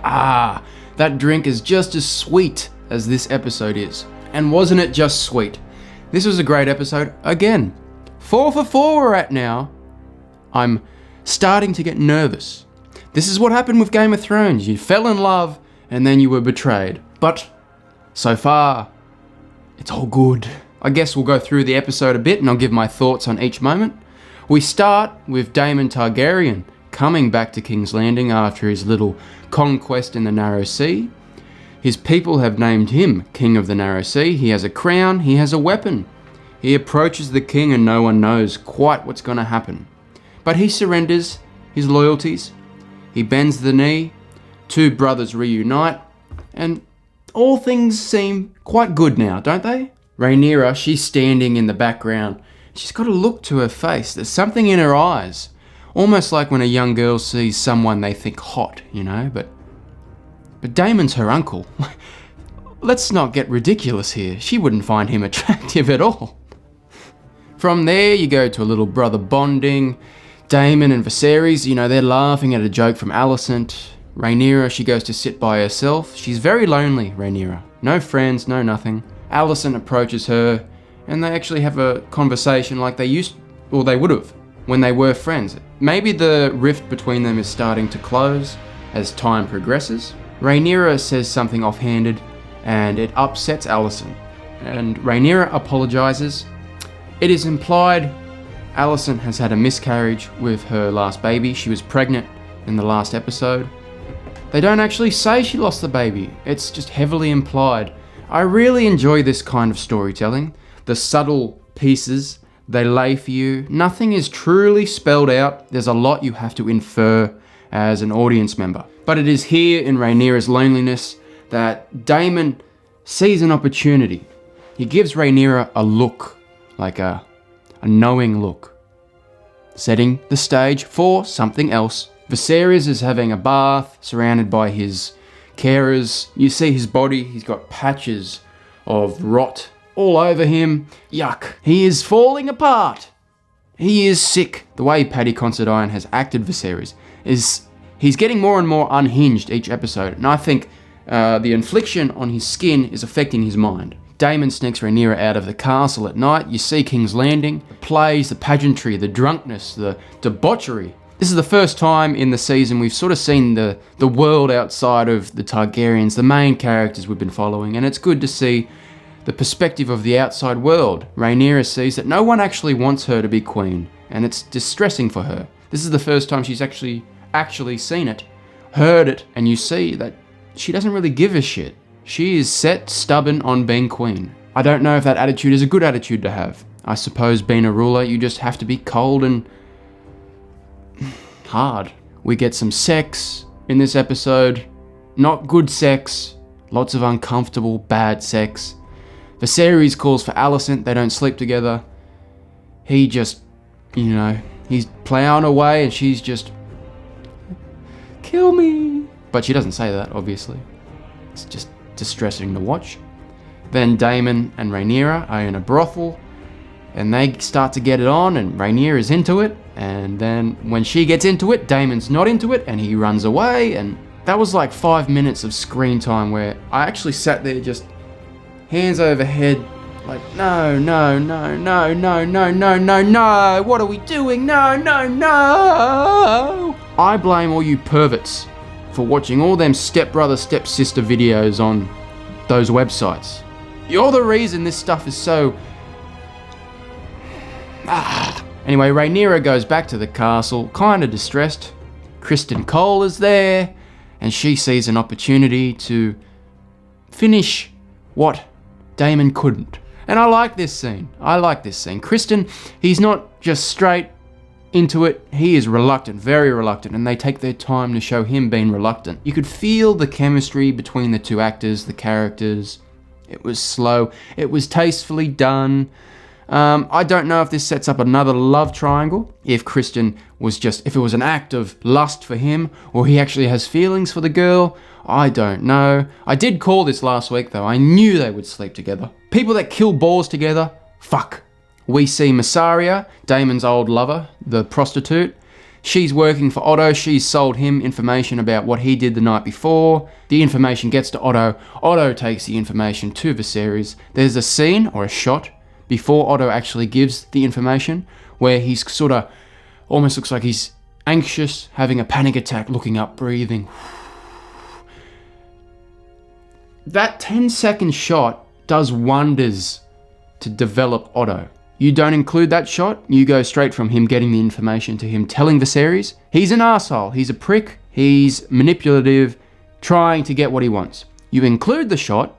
That drink is just as sweet as this episode is. And wasn't it just sweet? This was a great episode again. 4 for 4 we're at now. I'm starting to get nervous. This is what happened with Game of Thrones. You fell in love and then you were betrayed. But so far, it's all good. I guess we'll go through the episode a bit and I'll give my thoughts on each moment. We start with Daemon Targaryen coming back to King's Landing after his little conquest in the Narrow Sea. His people have named him King of the Narrow Sea. He has a crown, he has a weapon. He approaches the king and no one knows quite what's going to happen. But he surrenders his loyalties. He bends the knee. 2 brothers reunite. And all things seem quite good now, don't they? Rhaenyra, she's standing in the background. She's got a look to her face. There's something in her eyes. Almost like when a young girl sees someone they think hot, you know, but Daemon's her uncle. Let's not get ridiculous here. She wouldn't find him attractive at all. From there, you go to a little brother bonding. Daemon and Viserys, you know, they're laughing at a joke from Alicent. Rhaenyra, she goes to sit by herself. She's very lonely, Rhaenyra. No friends, no nothing. Alicent approaches her, and they actually have a conversation like they would have when they were friends. Maybe the rift between them is starting to close as time progresses. Rhaenyra says something offhanded, and it upsets Alicent. And Rhaenyra apologizes. It is implied Alicent has had a miscarriage with her last baby. She was pregnant in the last episode. They don't actually say she lost the baby. It's just heavily implied. I really enjoy this kind of storytelling. The subtle pieces they lay for you. Nothing is truly spelled out. There's a lot you have to infer as an audience member. But it is here in Rhaenyra's loneliness that Daemon sees an opportunity. He gives Rhaenyra a look, like a knowing look, setting the stage for something else. Viserys is having a bath, surrounded by his carers. You see his body, he's got patches of rot all over him. Yuck. He is falling apart. He is sick. The way Paddy Considine has acted Viserys is he's getting more and more unhinged each episode, and I think the infliction on his skin is affecting his mind. Daemon sneaks Rhaenyra out of the castle at night. You see King's Landing, plays, the pageantry, the drunkenness, the debauchery. This is the first time in the season we've sort of seen the world outside of the Targaryens, the main characters we've been following, and it's good to see the perspective of the outside world. Rhaenyra sees that no one actually wants her to be queen, and it's distressing for her. This is the first time she's actually seen it, heard it, and you see that she doesn't really give a shit. She is set stubborn on being queen. I don't know if that attitude is a good attitude to have. I suppose being a ruler, you just have to be cold and hard. We get some sex in this episode. Not good sex. Lots of uncomfortable, bad sex. Viserys calls for Alicent. They don't sleep together. He just, he's plowing away and she's just, kill me. But she doesn't say that, obviously. It's just distressing to watch. Then Daemon and Rhaenyra are in a brothel and they start to get it on, and Rhaenyra is into it, and then when she gets into it, Daemon's not into it and he runs away, and that was like 5 minutes of screen time where I actually sat there just hands over head like, no, what are we doing? No. I blame all you perverts for watching all them stepbrother, stepsister videos on those websites. You're the reason this stuff is so... Anyway, Rhaenyra goes back to the castle, kind of distressed. Criston Cole is there, and she sees an opportunity to finish what Daemon couldn't. And I like this scene. Criston, he's not just straight into it, he is reluctant, very reluctant, and they take their time to show him being reluctant. You could feel the chemistry between the two actors, the characters. It was slow, it was tastefully done. I don't know if this sets up another love triangle, if it was an act of lust for him, or he actually has feelings for the girl. I don't know. I did call this last week though, I knew they would sleep together. People that kill boars together, fuck. We see Mysaria, Daemon's old lover, the prostitute. She's working for Otto. She's sold him information about what he did the night before. The information gets to Otto. Otto takes the information to Viserys. There's a scene or a shot before Otto actually gives the information where he's sort of almost looks like he's anxious, having a panic attack, looking up, breathing. That 10-second shot does wonders to develop Otto. You don't include that shot, you go straight from him getting the information to him telling Viserys. He's an arsehole, he's a prick, he's manipulative, trying to get what he wants. You include the shot,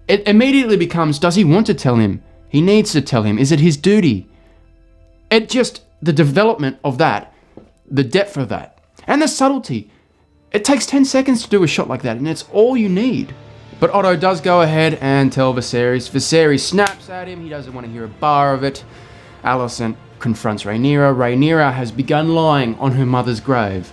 it immediately becomes, does he want to tell him? He needs to tell him. Is it his duty? The development of that, the depth of that, and the subtlety. It takes 10 seconds to do a shot like that, and it's all you need. But Otto does go ahead and tell Viserys. Viserys snaps at him. He doesn't want to hear a bar of it. Alicent confronts Rhaenyra. Rhaenyra has begun lying on her mother's grave.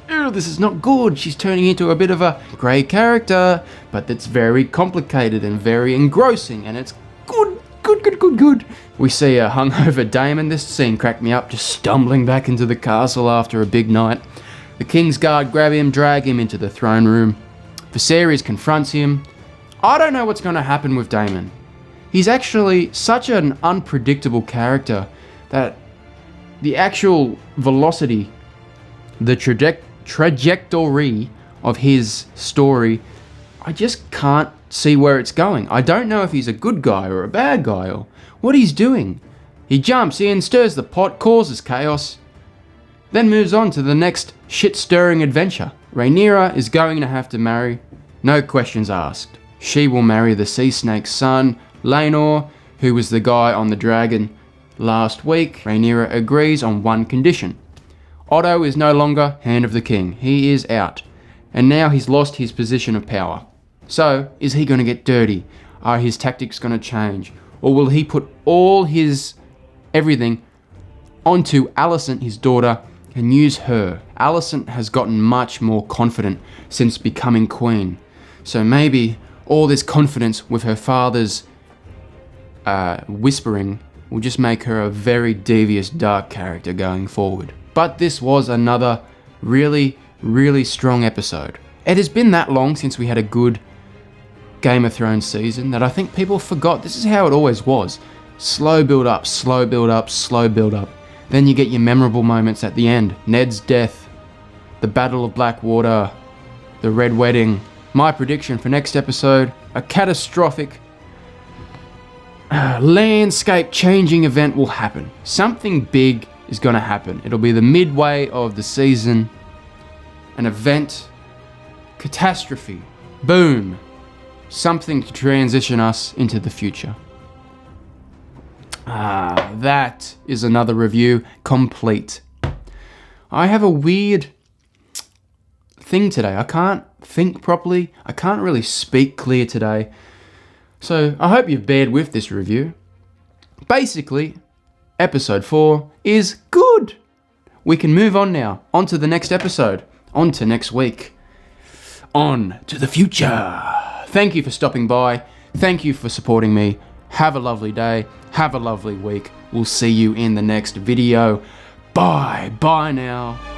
Ew, this is not good. She's turning into a bit of a grey character, but it's very complicated and very engrossing, and it's good. We see a hungover Daemon. This scene cracked me up, just stumbling back into the castle after a big night. The King's Guard grab him, drag him into the throne room. Viserys confronts him. I don't know what's going to happen with Daemon. He's actually such an unpredictable character that the actual velocity, the trajectory of his story, I just can't see where it's going. I don't know if he's a good guy or a bad guy or what he's doing. He jumps in, stirs the pot, causes chaos, then moves on to the next shit-stirring adventure. Rhaenyra is going to have to marry, no questions asked. She will marry the Sea Snake's son, Laenor, who was the guy on the dragon last week. Rhaenyra agrees on one condition. Otto is no longer Hand of the King. He is out. And now he's lost his position of power. So, is he going to get dirty? Are his tactics going to change? Or will he put all his everything onto Alicent, his daughter, and use her? Alicent has gotten much more confident since becoming queen. So maybe all this confidence with her father's whispering will just make her a very devious, dark character going forward. But this was another really, really strong episode. It has been that long since we had a good Game of Thrones season that I think people forgot. This is how it always was. Slow build up, slow build up, slow build up. Then you get your memorable moments at the end. Ned's death, the Battle of Blackwater, the Red Wedding. My prediction for next episode, a catastrophic landscape changing event will happen. Something big is going to happen. It'll be the midway of the season. An event, catastrophe, boom. Something to transition us into the future. That is another review complete. I have a weird thing today. I can't think properly. I can't really speak clear today. So I hope you've bared with this review. Basically, episode 4 is good. We can move on now. On to the next episode. On to next week. On to the future. Thank you for stopping by. Thank you for supporting me. Have a lovely day. Have a lovely week. We'll see you in the next video. Bye. Bye now.